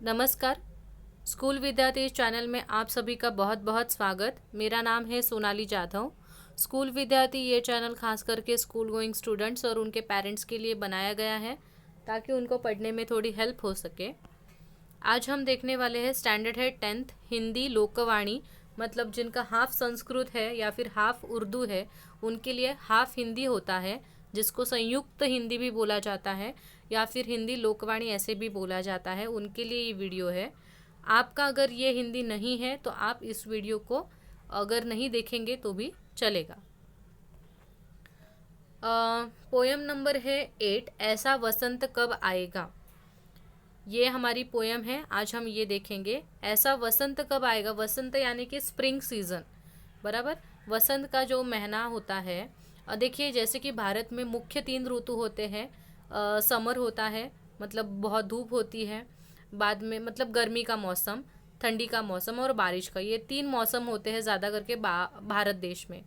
नमस्कार। स्कूल विद्यार्थी इस चैनल में आप सभी का बहुत बहुत स्वागत। मेरा नाम है सोनाली जाधव। स्कूल विद्यार्थी ये चैनल खास करके स्कूल गोइंग स्टूडेंट्स और उनके पेरेंट्स के लिए बनाया गया है ताकि उनको पढ़ने में थोड़ी हेल्प हो सके। आज हम देखने वाले हैं स्टैंडर्ड है 10th हिंदी लोकवाणी, मतलब जिनका हाफ संस्कृत है या फिर हाफ उर्दू है उनके लिए हाफ हिंदी होता है, जिसको संयुक्त हिंदी भी बोला जाता है या फिर हिंदी लोकवाणी ऐसे भी बोला जाता है। उनके लिए ये वीडियो है। आपका अगर ये हिंदी नहीं है तो आप इस वीडियो को अगर नहीं देखेंगे तो भी चलेगा। पोयम नंबर है 8, ऐसा वसंत कब आएगा। ये हमारी पोयम है। आज हम ये देखेंगे ऐसा वसंत कब आएगा। वसंत यानी कि स्प्रिंग सीजन, बराबर। वसंत का जो महीना होता है, देखिए जैसे कि भारत में मुख्य 3 ऋतु होते हैं। समर होता है, मतलब बहुत धूप होती है। बाद में मतलब गर्मी का मौसम, ठंडी का मौसम और बारिश का, ये 3 मौसम होते हैं ज़्यादा करके भारत देश में।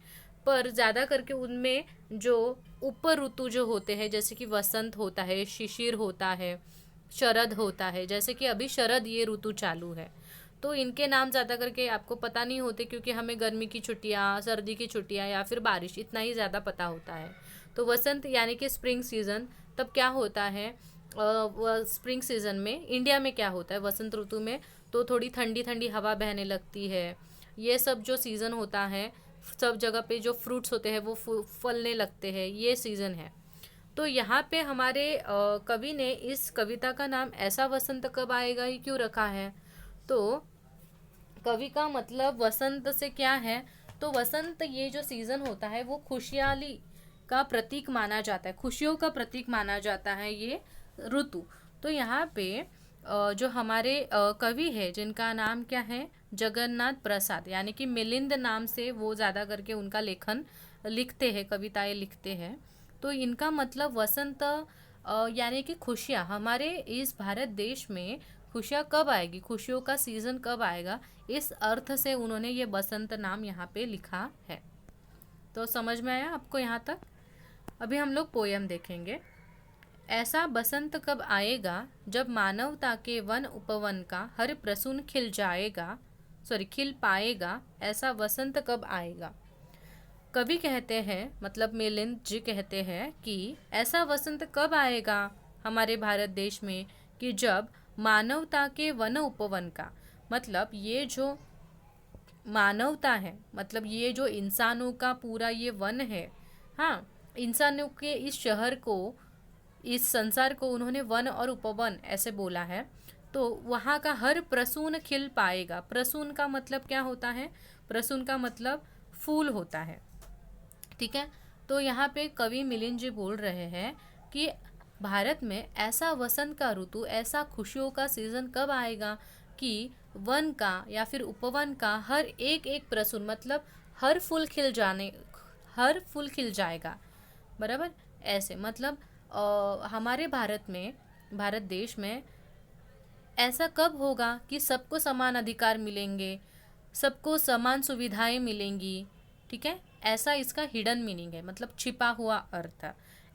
पर ज़्यादा करके उनमें जो उपर ऋतु जो होते हैं, जैसे कि वसंत होता है, शिशिर होता है, शरद होता है। जैसे कि अभी शरद ये ऋतु चालू है, तो इनके नाम ज़्यादा करके आपको पता नहीं होते, क्योंकि हमें गर्मी की छुट्टियाँ, सर्दी की छुट्टियाँ या फिर बारिश, इतना ही ज़्यादा पता होता है। तो वसंत यानी कि स्प्रिंग सीज़न, तब क्या होता है, स्प्रिंग सीज़न में इंडिया में क्या होता है वसंत ऋतु में, तो थोड़ी ठंडी ठंडी हवा बहने लगती है। ये सब जो सीज़न होता है, सब जगह पे जो फ्रूट्स होते हैं वो फलने लगते हैं, ये सीज़न है। तो यहाँ पे हमारे कवि ने इस कविता का नाम ऐसा वसंत कब आएगा ही क्यों रखा है। तो कवि का मतलब वसंत से क्या है, तो वसंत ये जो सीज़न होता है वो खुशहाली का प्रतीक माना जाता है, खुशियों का प्रतीक माना जाता है ये ऋतु। तो यहाँ पे जो हमारे कवि है जिनका नाम क्या है, जगन्नाथ प्रसाद, यानी कि मिलिंद नाम से वो ज़्यादा करके उनका लेखन लिखते हैं, कविताएं लिखते हैं। तो इनका मतलब वसंत यानी कि खुशियाँ, हमारे इस भारत देश में खुशियाँ कब आएगी, खुशियों का सीज़न कब आएगा, इस अर्थ से उन्होंने ये बसंत नाम यहाँ पे लिखा है। तो समझ में आया आपको यहाँ तक। अभी हम लोग पोयम देखेंगे। ऐसा बसंत कब आएगा जब मानवता के वन उपवन का हर प्रसून खिल जाएगा, खिल पाएगा, ऐसा वसंत कब आएगा। कवि कहते हैं, मतलब मिलिंद जी कहते हैं कि ऐसा वसंत कब आएगा हमारे भारत देश में कि जब मानवता के वन उपवन का, मतलब ये जो मानवता है, मतलब ये जो इंसानों का पूरा ये वन है, हाँ, इंसानों के इस शहर को, इस संसार को उन्होंने वन और उपवन ऐसे बोला है। तो वहाँ का हर प्रसून खिल पाएगा। प्रसून का मतलब क्या होता है, प्रसून का मतलब फूल होता है, ठीक है। तो यहाँ पे कवि मिलिंद जी बोल रहे हैं कि भारत में ऐसा वसंत का ऋतु, ऐसा खुशियों का सीजन कब आएगा कि वन का या फिर उपवन का हर एक एक प्रसून, मतलब हर फूल खिल जाने, हर फूल खिल जाएगा, बराबर। ऐसे मतलब हमारे भारत में, भारत देश में ऐसा कब होगा कि सबको समान अधिकार मिलेंगे, सबको समान सुविधाएं मिलेंगी, ठीक है। ऐसा इसका हिडन मीनिंग है, मतलब छिपा हुआ अर्थ।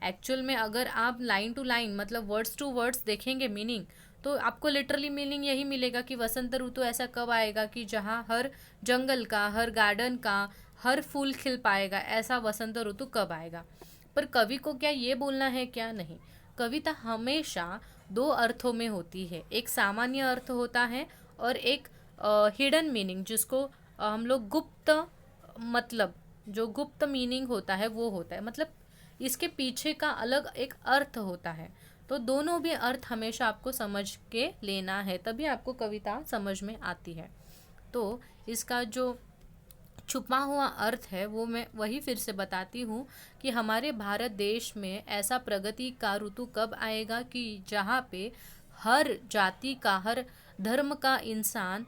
एक्चुअल में अगर आप लाइन टू लाइन, मतलब वर्ड्स टू वर्ड्स देखेंगे मीनिंग, तो आपको लिटरली मीनिंग यही मिलेगा कि वसंत ऋतु ऐसा कब आएगा कि जहाँ हर जंगल का, हर गार्डन का हर फूल खिल पाएगा, ऐसा वसंत ऋतु कब आएगा। पर कवि को क्या ये बोलना है, क्या नहीं। कविता हमेशा 2 अर्थों में होती है, एक सामान्य अर्थ होता है और एक हिडन मीनिंग, जिसको हम लोग गुप्त, मतलब जो गुप्त मीनिंग होता है वो होता है, मतलब इसके पीछे का अलग एक अर्थ होता है। तो दोनों भी अर्थ हमेशा आपको समझ के लेना है, तभी आपको कविता समझ में आती है। तो इसका जो छुपा हुआ अर्थ है वो मैं वही फिर से बताती हूँ कि हमारे भारत देश में ऐसा प्रगति का ऋतु कब आएगा कि जहाँ पे हर जाति का, हर धर्म का इंसान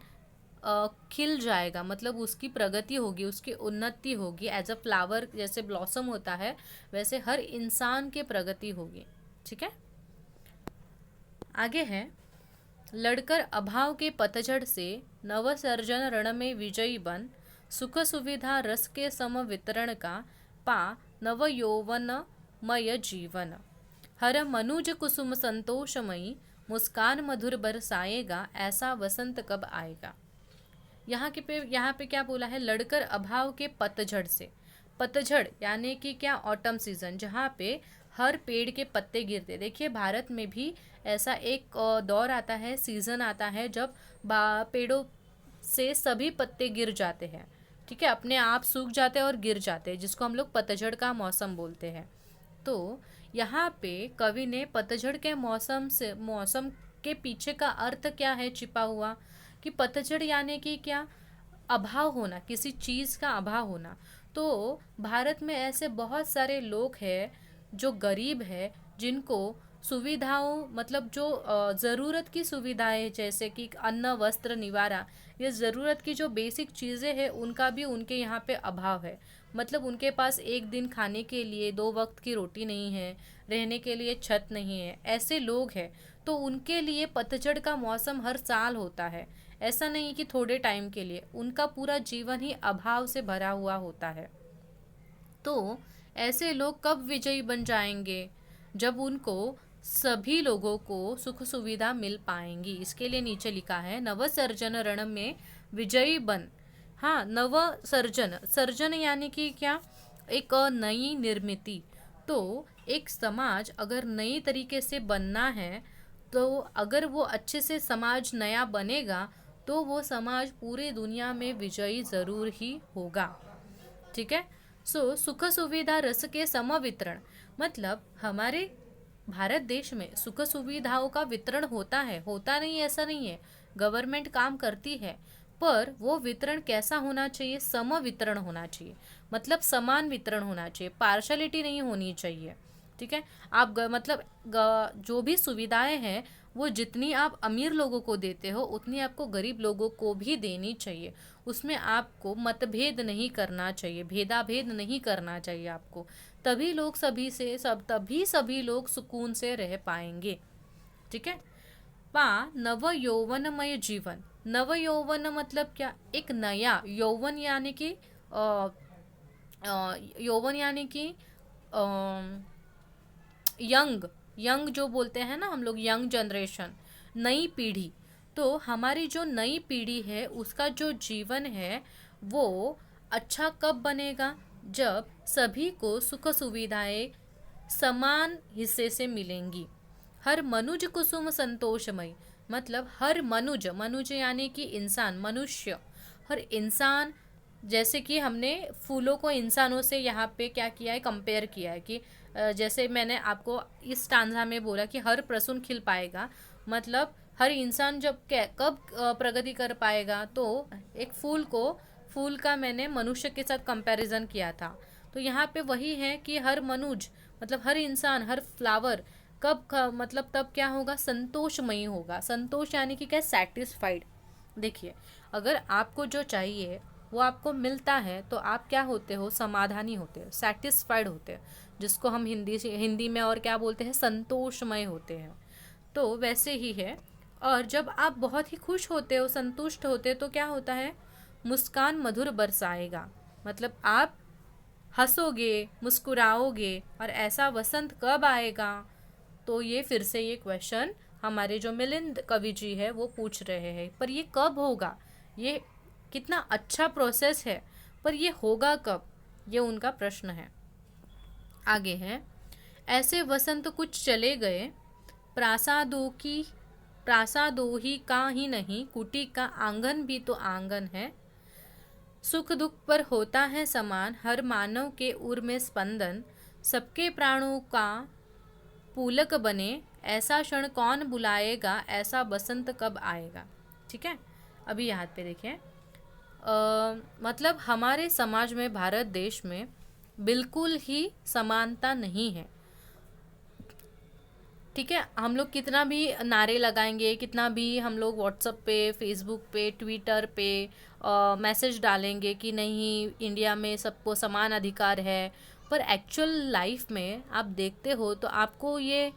खिल जाएगा, मतलब उसकी प्रगति होगी, उसकी उन्नति होगी। एज अ फ्लावर जैसे ब्लॉसम होता है, वैसे हर इंसान के प्रगति होगी, ठीक है। आगे है, लड़कर अभाव के पतझड़ से नवसर्जन रण में विजयी बन, सुख सुविधा रस के सम वितरण का पा नव यौवन मय जीवन, हर मनुज कुसुम संतोषमयी मुस्कान मधुर बरसाएगा, ऐसा वसंत कब आएगा। यहाँ पे क्या बोला है, लड़कर अभाव के पतझड़ से। पतझड़ यानी कि क्या, ऑटम सीजन, जहाँ पे हर पेड़ के पत्ते गिरते। देखिए भारत में भी ऐसा एक दौर आता है, सीजन आता है जब पेड़ों से सभी पत्ते गिर जाते हैं। ठीक है, अपने आप सूख जाते हैं और गिर जाते हैं, जिसको हम लोग पतझड़ का मौसम बोलते हैं। तो यहाँ पे कवि ने पतझड़ के मौसम के पीछे का अर्थ क्या है छिपा हुआ, कि पतझड़ यानी कि क्या, अभाव होना, किसी चीज़ का अभाव होना। तो भारत में ऐसे बहुत सारे लोग हैं जो गरीब है, जिनको सुविधाओं, मतलब जो ज़रूरत की सुविधाएं जैसे कि अन्न वस्त्र निवारा, ये ज़रूरत की जो बेसिक चीज़ें हैं उनका भी उनके यहाँ पे अभाव है। मतलब उनके पास एक दिन खाने के लिए 2 वक्त की रोटी नहीं है, रहने के लिए छत नहीं है, ऐसे लोग हैं। तो उनके लिए पतझड़ का मौसम हर साल होता है, ऐसा नहीं कि थोड़े टाइम के लिए, उनका पूरा जीवन ही अभाव से भरा हुआ होता है। तो ऐसे लोग कब विजयी बन जाएंगे, जब उनको सभी लोगों को सुख सुविधा मिल पाएंगी। इसके लिए नीचे लिखा है, नव सर्जन रण में विजयी बन। हाँ, नव सर्जन, सर्जन यानी कि क्या, एक नई निर्मिति। तो एक समाज अगर नई तरीके से बनना है, तो अगर वो अच्छे से समाज नया बनेगा, तो वो समाज पूरे दुनिया में विजयी ज़रूर ही होगा। ठीक है। सुख सुविधा रस के सम वितरण, मतलब हमारे भारत देश में सुख सुविधाओं का वितरण होता है, होता नहीं ऐसा नहीं है, गवर्नमेंट काम करती है, पर वो वितरण कैसा होना चाहिए, सम वितरण होना चाहिए, मतलब समान वितरण होना चाहिए, पार्शलिटी नहीं होनी चाहिए। ठीक है। आप जो भी सुविधाएं हैं, वो जितनी आप अमीर लोगों को देते हो उतनी आपको गरीब लोगों को भी देनी चाहिए। उसमें आपको मतभेद नहीं करना चाहिए, भेदाभेद नहीं करना चाहिए आपको। तभी सभी लोग सुकून से रह पाएंगे। ठीक है। नव यौवनमय जीवन। नव यौवन मतलब क्या, एक नया यौवन यानी कि यौवन यानी कि यंग, यंग जो बोलते हैं ना हम लोग, यंग जनरेशन, नई पीढ़ी। तो हमारी जो नई पीढ़ी है उसका जो जीवन है वो अच्छा कब बनेगा, जब सभी को सुख सुविधाएं समान हिस्से से मिलेंगी। हर मनुज कुसुम संतोषमय, मतलब हर मनुज, मनुज यानी कि इंसान, मनुष्य, हर इंसान, जैसे कि हमने फूलों को इंसानों से यहाँ पे क्या किया है, कंपेयर किया है कि जैसे मैंने आपको इस स्टांजा में बोला कि हर प्रसून खिल पाएगा, मतलब हर इंसान जब कब प्रगति कर पाएगा, तो एक फूल का मैंने मनुष्य के साथ कंपैरिजन किया था। तो यहाँ पे वही है कि हर मनुज मतलब हर इंसान, हर फ्लावर मतलब तब क्या होगा, संतोषमयी होगा। संतोष यानी कि क्या, सेटिस्फाइड। देखिए अगर आपको जो चाहिए वो आपको मिलता है तो आप क्या होते हो, समाधानी होते हो, सेटिस्फाइड होते हैं, जिसको हम हिंदी में और क्या बोलते हैं, संतोषमय होते हैं। तो वैसे ही है। और जब आप बहुत ही खुश होते हो, संतुष्ट होते हो, तो क्या होता है, मुस्कान मधुर बरसाएगा, मतलब आप हंसोगे, मुस्कुराओगे। और ऐसा वसंत कब आएगा, तो ये फिर से ये क्वेश्चन हमारे जो मिलिंद कवि जी है वो पूछ रहे हैं। पर ये कब होगा, ये कितना अच्छा प्रोसेस है, पर ये होगा कब, ये उनका प्रश्न है। आगे है, ऐसे वसंत कुछ चले गए, प्रासादों ही का ही नहीं, कुटी का आंगन भी तो आंगन है। सुख दुख पर होता है समान, हर मानव के उर में स्पंदन, सबके प्राणों का पूलक बने, ऐसा क्षण कौन बुलाएगा, ऐसा बसंत कब आएगा। ठीक है। अभी यहाँ पे देखिए, मतलब हमारे समाज में, भारत देश में बिल्कुल ही समानता नहीं है। ठीक है, हम लोग कितना भी नारे लगाएंगे, कितना भी हम लोग व्हाट्सएप पे, फेसबुक पे, ट्विटर पे मैसेज डालेंगे कि नहीं इंडिया में सबको समान अधिकार है, पर एक्चुअल लाइफ में आप देखते हो तो आपको ये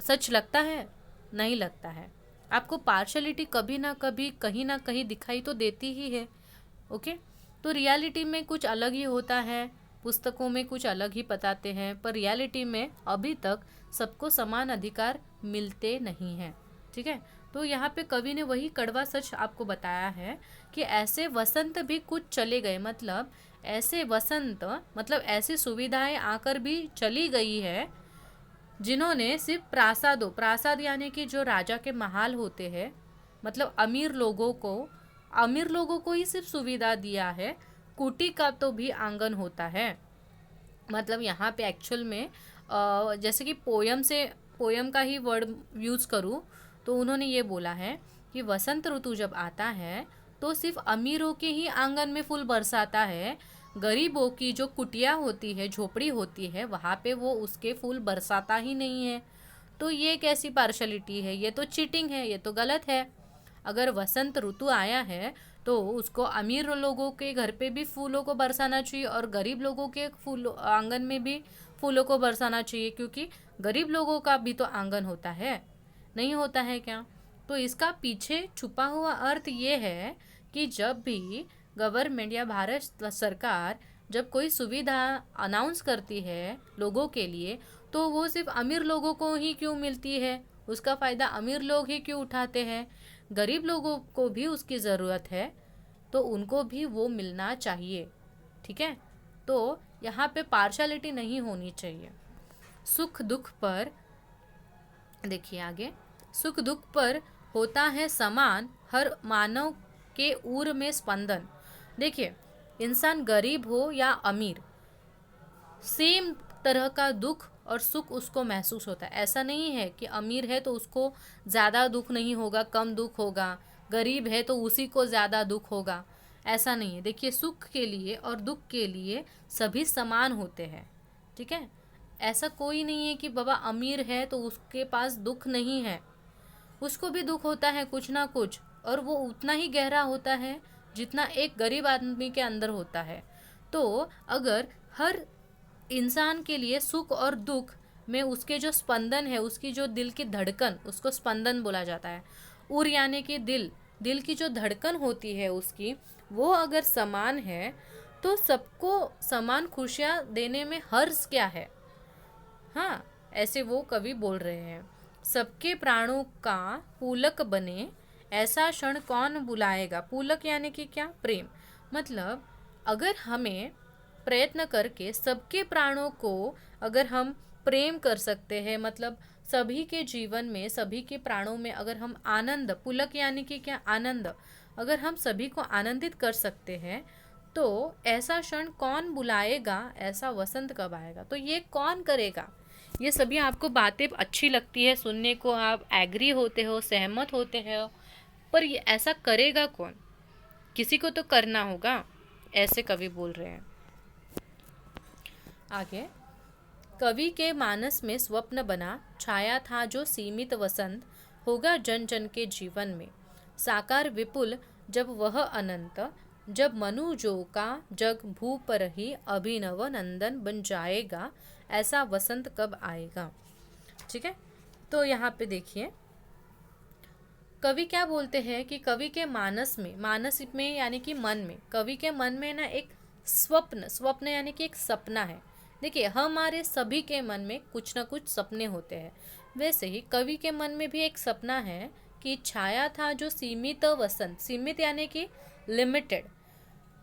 सच लगता है, नहीं लगता है। आपको पार्शलिटी कभी ना कभी कहीं ना कहीं दिखाई तो देती ही है। ओके। तो रियलिटी में कुछ अलग ही होता है, पुस्तकों में कुछ अलग ही बताते हैं, पर रियलिटी में अभी तक सबको समान अधिकार मिलते नहीं हैं। ठीक है। तो यहाँ पे कवि ने वही कड़वा सच आपको बताया है कि ऐसे वसंत भी कुछ चले गए, मतलब ऐसे वसंत, मतलब ऐसी सुविधाएं आकर भी चली गई है जिन्होंने सिर्फ प्रासादों, प्रासाद यानी कि जो राजा के महल होते हैं, मतलब अमीर लोगों को ही सिर्फ सुविधा दिया है। कुटी का तो भी आंगन होता है। मतलब यहाँ पे एक्चुअल में जैसे कि पोयम का ही वर्ड यूज़ करूँ तो उन्होंने ये बोला है कि वसंत ऋतु जब आता है तो सिर्फ अमीरों के ही आंगन में फूल बरसाता है, गरीबों की जो कुटिया होती है, झोपड़ी होती है, वहाँ पे वो उसके फूल बरसाता ही नहीं है। तो ये कैसी पार्शलिटी है, ये तो चीटिंग है, ये तो गलत है। अगर वसंत ऋतु आया है तो उसको अमीर लोगों के घर पे भी फूलों को बरसाना चाहिए और गरीब लोगों के फूल आंगन में भी फूलों को बरसाना चाहिए, क्योंकि गरीब लोगों का भी तो आंगन होता है, नहीं होता है क्या? तो इसका पीछे छुपा हुआ अर्थ ये है कि जब भी गवर्नमेंट या भारत सरकार जब कोई सुविधा अनाउंस करती है लोगों के लिए, तो वो सिर्फ अमीर लोगों को ही क्यों मिलती है, उसका फ़ायदा अमीर लोग ही क्यों उठाते हैं? गरीब लोगों को भी उसकी ज़रूरत है, तो उनको भी वो मिलना चाहिए। ठीक है। तो यहाँ पे पार्शलिटी नहीं होनी चाहिए। सुख दुख पर देखिए आगे, सुख दुख पर होता है समान हर मानव के ऊर में स्पंदन। देखिए, इंसान गरीब हो या अमीर, सेम तरह का दुख और सुख उसको महसूस होता है। ऐसा नहीं है कि अमीर है तो उसको ज़्यादा दुख नहीं होगा, कम दुख होगा, गरीब है तो उसी को ज़्यादा दुख होगा, ऐसा नहीं है। देखिए, सुख के लिए और दुख के लिए सभी समान होते हैं। ठीक है। ऐसा कोई नहीं है कि बाबा अमीर है तो उसके पास दुख नहीं है, उसको भी दुख होता है कुछ ना कुछ, और वो उतना ही गहरा होता है जितना एक गरीब आदमी के अंदर होता है। तो अगर हर इंसान के लिए सुख और दुख में उसके जो स्पंदन है, उसकी जो दिल की धड़कन, उसको स्पंदन बोला जाता है। उर यानी कि दिल की जो धड़कन होती है उसकी, वो अगर समान है तो सबको समान खुशियाँ देने में हर्ज क्या है? हाँ, ऐसे वो कवि बोल रहे हैं। सबके प्राणों का पुलक बने, ऐसा क्षण कौन बुलाएगा? पुलक यानी कि क्या? प्रेम। मतलब अगर हमें प्रयत्न करके सबके प्राणों को अगर हम प्रेम कर सकते हैं, मतलब सभी के जीवन में, सभी के प्राणों में अगर हम आनंद, पुलक यानी कि क्या? आनंद, अगर हम सभी को आनंदित कर सकते हैं तो ऐसा क्षण कौन बुलाएगा, ऐसा वसंत कब आएगा? तो ये कौन करेगा? ये सभी आपको बातें अच्छी लगती है सुनने को, आप एग्री होते हो, सहमत होते हो, पर ये ऐसा करेगा कौन? किसी को तो करना होगा, ऐसे कवि बोल रहे हैं। आगे, कवि के मानस में स्वप्न बना, छाया था जो सीमित वसंत, होगा जन जन के जीवन में साकार विपुल जब वह अनंत, जब मनुजों का जग भू पर ही अभिनव नंदन बन जाएगा, ऐसा वसंत कब आएगा? ठीक है। तो यहाँ पे देखिए कवि क्या बोलते हैं कि कवि के मानस में यानी कि मन में, कवि के मन में ना एक स्वप्न यानी कि एक सपना है। देखिए, हमारे सभी के मन में कुछ ना कुछ सपने होते हैं, वैसे ही कवि के मन में भी एक सपना है कि छाया था जो सीमित वसंत, सीमित यानी कि लिमिटेड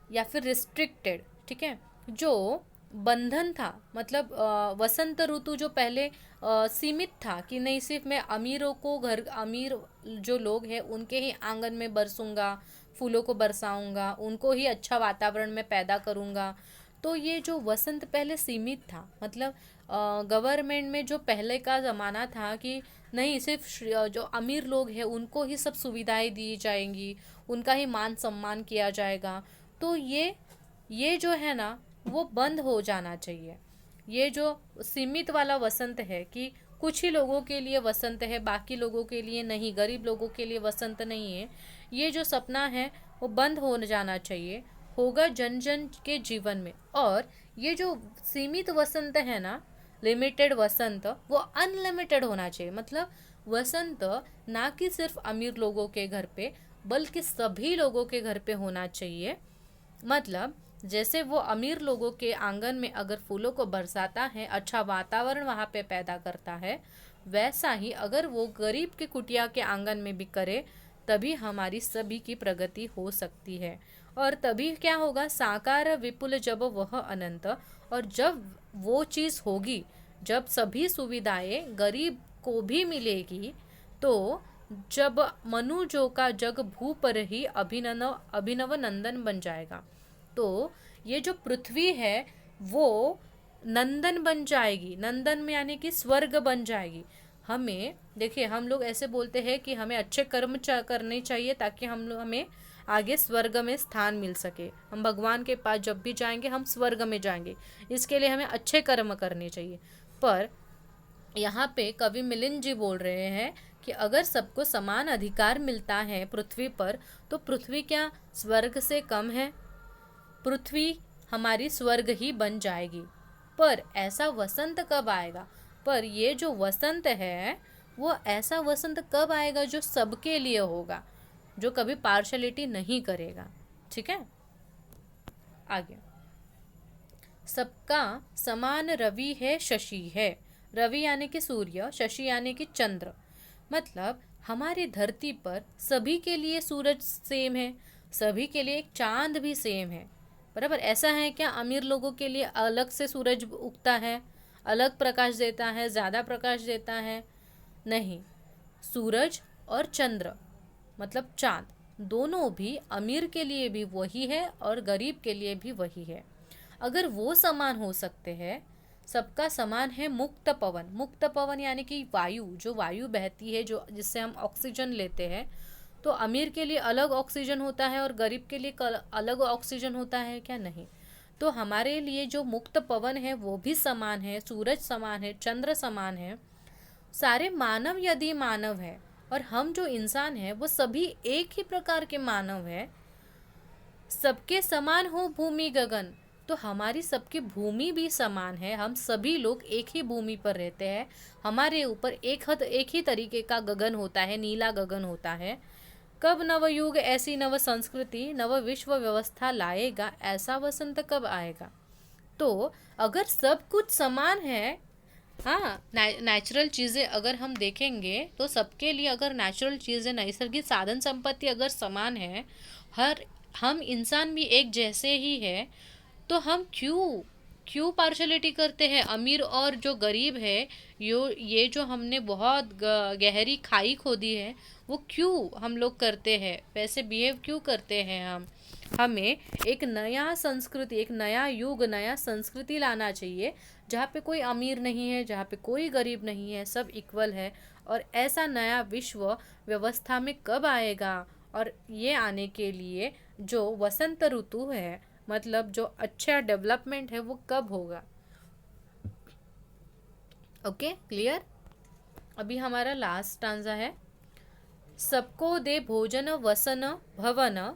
या फिर रिस्ट्रिक्टेड, ठीक है, जो बंधन था, मतलब वसंत ऋतु जो पहले सीमित था कि नहीं, सिर्फ मैं अमीर जो लोग हैं उनके ही आंगन में बरसूंगा, फूलों को बरसाऊंगा, उनको ही अच्छा वातावरण में पैदा करूंगा। तो ये जो वसंत पहले सीमित था, मतलब गवर्नमेंट में जो पहले का ज़माना था कि नहीं, सिर्फ जो अमीर लोग हैं उनको ही सब सुविधाएं दी जाएंगी, उनका ही मान सम्मान किया जाएगा। तो ये जो है ना, वो बंद हो जाना चाहिए। ये जो सीमित वाला वसंत है कि कुछ ही लोगों के लिए वसंत है, बाकी लोगों के लिए नहीं, गरीब लोगों के लिए वसंत नहीं है, ये जो सपना है वो बंद हो जाना चाहिए, होगा जन जन के जीवन में। और ये जो सीमित वसंत है ना, लिमिटेड वसंत, वो अनलिमिटेड होना चाहिए। मतलब वसंत ना कि सिर्फ अमीर लोगों के घर पे, बल्कि सभी लोगों के घर पे होना चाहिए। मतलब जैसे वो अमीर लोगों के आंगन में अगर फूलों को बरसाता है, अच्छा वातावरण वहाँ पे पैदा करता है, वैसा ही अगर वो गरीब के कुटिया के आंगन में भी करे, तभी हमारी सभी की प्रगति हो सकती है। और तभी क्या होगा, साकार विपुल जब वह अनंत। और जब वो चीज़ होगी, जब सभी सुविधाएं गरीब को भी मिलेगी, तो जब मनुजों का जग भू पर ही अभिनव अभिनव नंदन बन जाएगा। तो ये जो पृथ्वी है वो नंदन बन जाएगी। नंदन में यानी कि स्वर्ग बन जाएगी। हमें देखिए, हम लोग ऐसे बोलते हैं कि हमें अच्छे कर्म करने चाहिए ताकि हम लोग हमें आगे स्वर्ग में स्थान मिल सके। हम भगवान के पास जब भी जाएंगे हम स्वर्ग में जाएंगे, इसके लिए हमें अच्छे कर्म करने चाहिए। पर यहाँ पे कवि मिलिंद जी बोल रहे हैं कि अगर सबको समान अधिकार मिलता है पृथ्वी पर, तो पृथ्वी क्या स्वर्ग से कम है? पृथ्वी हमारी स्वर्ग ही बन जाएगी। पर ऐसा वसंत कब आएगा? पर ये जो वसंत है वो ऐसा वसंत कब आएगा जो सबके लिए होगा, जो कभी पार्शलिटी नहीं करेगा। ठीक है, आगे। सबका समान रवि है, शशि है। रवि यानी कि सूर्य, शशि यानी कि चंद्र। मतलब हमारी धरती पर सभी के लिए सूरज सेम है, सभी के लिए एक चांद भी सेम है, बराबर। ऐसा है क्या अमीर लोगों के लिए अलग से सूरज उगता है, अलग प्रकाश देता है, ज़्यादा प्रकाश देता है? नहीं। सूरज और चंद्र मतलब चांद, दोनों भी अमीर के लिए भी वही है और गरीब के लिए भी वही है। अगर वो समान हो सकते हैं, सबका समान है मुक्त पवन। मुक्त पवन यानी कि वायु, जो वायु बहती है, जो जिससे हम ऑक्सीजन लेते हैं, तो अमीर के लिए अलग ऑक्सीजन होता है और गरीब के लिए अलग ऑक्सीजन होता है क्या? नहीं। तो हमारे लिए जो मुक्त पवन है वो भी समान है, सूरज समान है, चंद्र समान है। सारे मानव यदि मानव है और हम जो इंसान है वो सभी एक ही प्रकार के मानव है, सबके समान हो भूमि गगन, तो हमारी सबकी भूमि भी समान है। हम सभी लोग एक ही भूमि पर रहते हैं, हमारे ऊपर एक ही तरीके का गगन होता है, नीला गगन होता है। कब नवयुग ऐसी नव संस्कृति नव विश्व व्यवस्था लाएगा, ऐसा वसंत कब आएगा? तो अगर सब कुछ समान है, हाँ, नेचुरल चीज़ें अगर हम देखेंगे तो सबके लिए अगर नेचुरल चीज़ें, नैसर्गिक साधन संपत्ति अगर समान है, हर हम इंसान भी एक जैसे ही है, तो हम क्यों पार्शलिटी करते हैं अमीर और जो गरीब है? ये जो हमने बहुत गहरी खाई खोदी है, वो क्यों हम लोग करते हैं, वैसे बिहेव क्यों करते हैं हम? हमें एक नया संस्कृति, एक नया युग, नया संस्कृति लाना चाहिए जहाँ पे कोई अमीर नहीं है, जहाँ पे कोई गरीब नहीं है, सब इक्वल है। और ऐसा नया विश्व व्यवस्था में कब आएगा? और ये आने के लिए जो वसंत ऋतु है, मतलब जो अच्छा डेवलपमेंट है, वो कब होगा? Okay, clear? अभी हमारा लास्ट स्टांजा है। सबको दे भोजन वसन भवन,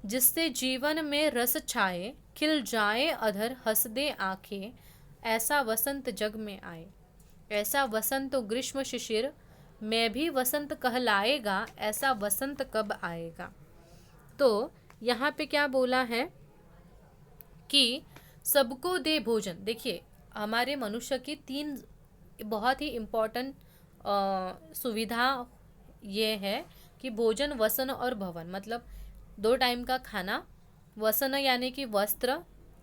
जिससे जीवन में रस छाए, खिल जाए अधर हंस दे आंखें, ऐसा वसंत जग में आए। ऐसा वसंत तो ग्रीष्म शिशिर में भी वसंत कहलाएगा, ऐसा वसंत कब आएगा? तो यहाँ पे क्या बोला है कि सबको दे भोजन। देखिए, हमारे मनुष्य की 3 बहुत ही इम्पोर्टेंट सुविधा ये है कि भोजन, वसन और भवन, मतलब 2 टाइम का खाना। वसन यानी कि वस्त्र,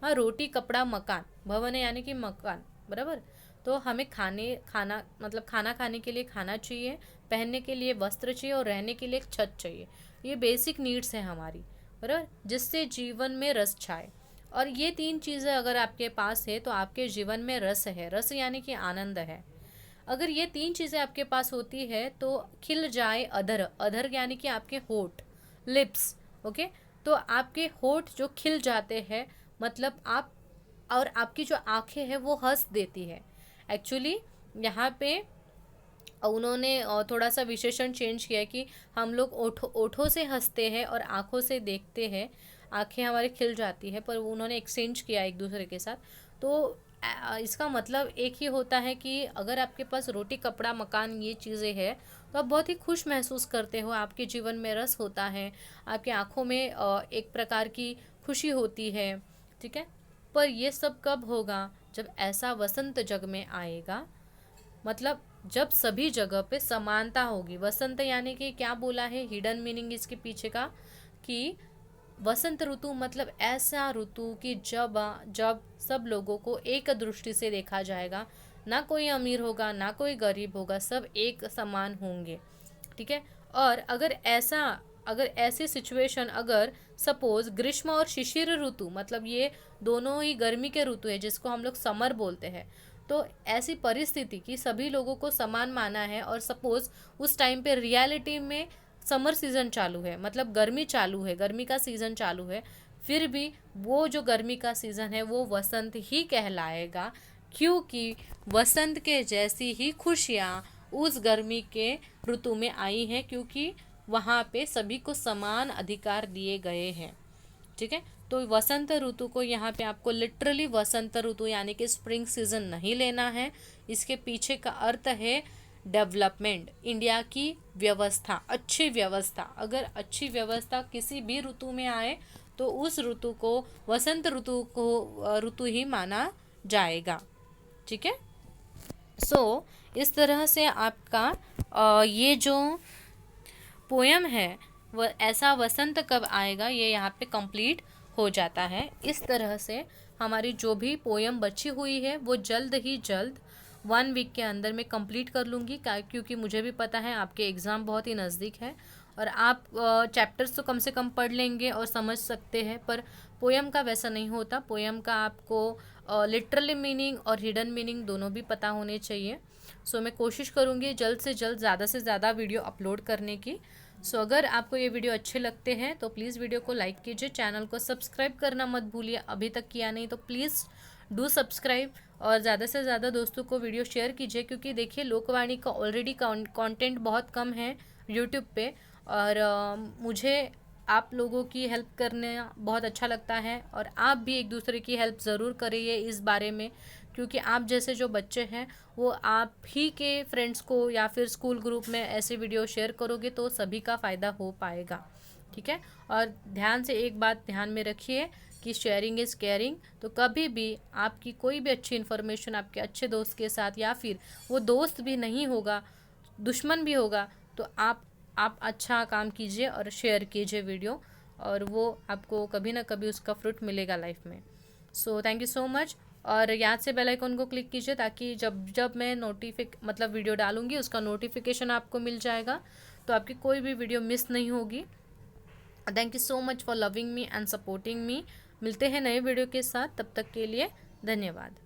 हाँ, रोटी कपड़ा मकान। भवन यानी कि मकान, बराबर। तो हमें खाना मतलब खाना खाने के लिए खाना चाहिए, पहनने के लिए वस्त्र चाहिए और रहने के लिए एक छत चाहिए। ये बेसिक नीड्स है हमारी, बराबर, जिससे जीवन में रस छाए। और ये 3 चीज़ें अगर आपके पास है तो आपके जीवन में रस है। रस यानी कि आनंद है। अगर ये 3 चीज़ें आपके पास होती है तो खिल जाए अधर। अधर यानी कि आपके होठ, लिप्स, ओके। तो आपके होठ जो खिल जाते हैं, मतलब आप, और आपकी जो आंखें हैं वो हंस देती है। एक्चुअली यहाँ पे उन्होंने थोड़ा सा विशेषण चेंज किया कि हम लोग ओठों से हंसते हैं और आँखों से देखते हैं, आँखें हमारी खिल जाती है, पर उन्होंने एक्सचेंज किया एक दूसरे के साथ। तो इसका मतलब एक ही होता है कि अगर आपके पास रोटी कपड़ा मकान ये चीज़ें हैं तो आप बहुत ही खुश महसूस करते हो, आपके जीवन में रस होता है, आपकी आँखों में एक प्रकार की खुशी होती है, ठीक है। पर ये सब कब होगा? जब ऐसा वसंत जग में आएगा, मतलब जब सभी जगह पे समानता होगी। वसंत यानी कि क्या बोला है, हिडन मीनिंग इसके पीछे का, कि वसंत ऋतु मतलब ऐसा ऋतु कि जब जब सब लोगों को एक दृष्टि से देखा जाएगा, ना कोई अमीर होगा ना कोई गरीब होगा, सब एक समान होंगे। ठीक है। और अगर ऐसी सिचुएशन, अगर सपोज ग्रीष्म और शिशिर ऋतु, मतलब ये दोनों ही गर्मी के ऋतु है जिसको हम लोग समर बोलते हैं, तो ऐसी परिस्थिति कि सभी लोगों को समान माना है और सपोज उस टाइम पे रियलिटी में समर सीजन चालू है, मतलब गर्मी चालू है, गर्मी का सीजन चालू है, फिर भी वो जो गर्मी का सीजन है वो वसंत ही कहलाएगा, क्योंकि वसंत के जैसी ही खुशियाँ उस गर्मी के ऋतु में आई हैं, क्योंकि वहाँ पे सभी को समान अधिकार दिए गए हैं। ठीक है। तो वसंत ऋतु को यहाँ पे आपको लिटरली वसंत ऋतु यानी कि स्प्रिंग सीजन नहीं लेना है। इसके पीछे का अर्थ है डेवलपमेंट, इंडिया की व्यवस्था, अच्छी व्यवस्था। अगर अच्छी व्यवस्था किसी भी ऋतु में आए तो उस ऋतु को वसंत ऋतु ही माना जाएगा। ठीक है। इस तरह से आपका ये जो पोयम है वह ऐसा वसंत कब आएगा, ये यहाँ पे कंप्लीट हो जाता है। इस तरह से हमारी जो भी पोयम बची हुई है वो जल्द ही जल्द 1 वीक के अंदर मैं कंप्लीट कर लूँगी, क्योंकि मुझे भी पता है आपके एग्ज़ाम बहुत ही नज़दीक है और आप चैप्टर्स तो कम से कम पढ़ लेंगे और समझ सकते हैं, पर पोयम का वैसा नहीं होता। पोयम का आपको लिटरली मीनिंग और हिडन मीनिंग दोनों भी पता होने चाहिए। मैं कोशिश करूँगी जल्द से जल्द ज़्यादा से ज़्यादा वीडियो अपलोड करने की। अगर आपको ये वीडियो अच्छे लगते हैं तो प्लीज़ वीडियो को लाइक कीजिए, चैनल को सब्सक्राइब करना मत भूलिए, अभी तक किया नहीं तो प्लीज़ डू सब्सक्राइब, और ज़्यादा से ज़्यादा दोस्तों को वीडियो शेयर कीजिए, क्योंकि देखिए लोकवाणी का ऑलरेडी कंटेंट बहुत कम है यूट्यूब पे, और मुझे आप लोगों की हेल्प करना बहुत अच्छा लगता है, और आप भी एक दूसरे की हेल्प ज़रूर करिए इस बारे में, क्योंकि आप जैसे जो बच्चे हैं वो आप ही के फ्रेंड्स को या फिर स्कूल ग्रुप में ऐसे वीडियो शेयर करोगे तो सभी का फ़ायदा हो पाएगा। ठीक है। और ध्यान से एक बात ध्यान में रखिए कि शेयरिंग इज़ केयरिंग। तो कभी भी आपकी कोई भी अच्छी इन्फॉर्मेशन आपके अच्छे दोस्त के साथ, या फिर वो दोस्त भी नहीं होगा, दुश्मन भी होगा, तो आप अच्छा काम कीजिए और शेयर कीजिए वीडियो, और वो आपको कभी ना कभी उसका फ्रूट मिलेगा लाइफ में। Thank you so much. और याद से बेल आइकन को क्लिक कीजिए, ताकि जब जब मैं मतलब वीडियो डालूंगी उसका नोटिफिकेशन आपको मिल जाएगा, तो आपकी कोई भी वीडियो मिस नहीं होगी। Thank you so much for loving me and supporting me. मिलते हैं नए वीडियो के साथ, तब तक के लिए धन्यवाद।